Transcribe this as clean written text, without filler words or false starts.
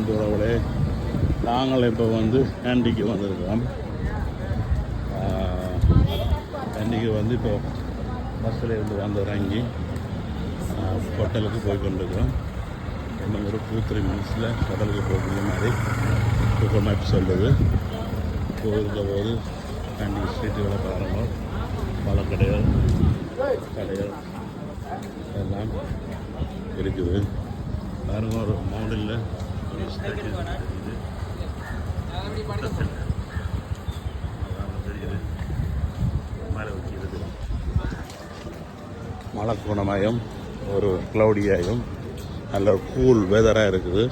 அன்பு உறவுகளே, நாங்கள் இப்போ கேண்டிக்கு வந்திருக்கோம். கேண்டிக்கு இப்போ பஸ்ஸில் இருந்து இறங்கி ஹோட்டலுக்கு போய் கொண்டிருக்கிறோம். இன்னும் ஒரு 2-3 மினிட்ஸில் கடலுக்கு போகிற மாதிரி கூகுள் மேப் சொல்லுது. போகிற போது கேண்டி ஸ்ட்ரீட்டுகளை பாருங்கள், பல கடைகள் எல்லாம் இருக்குது. பாருங்க, ஒரு மவுண்டனில் மழை கோணமாயும் ஒரு க்ளவுடியாயும் நல்ல கூல் வெதராக இருக்குது.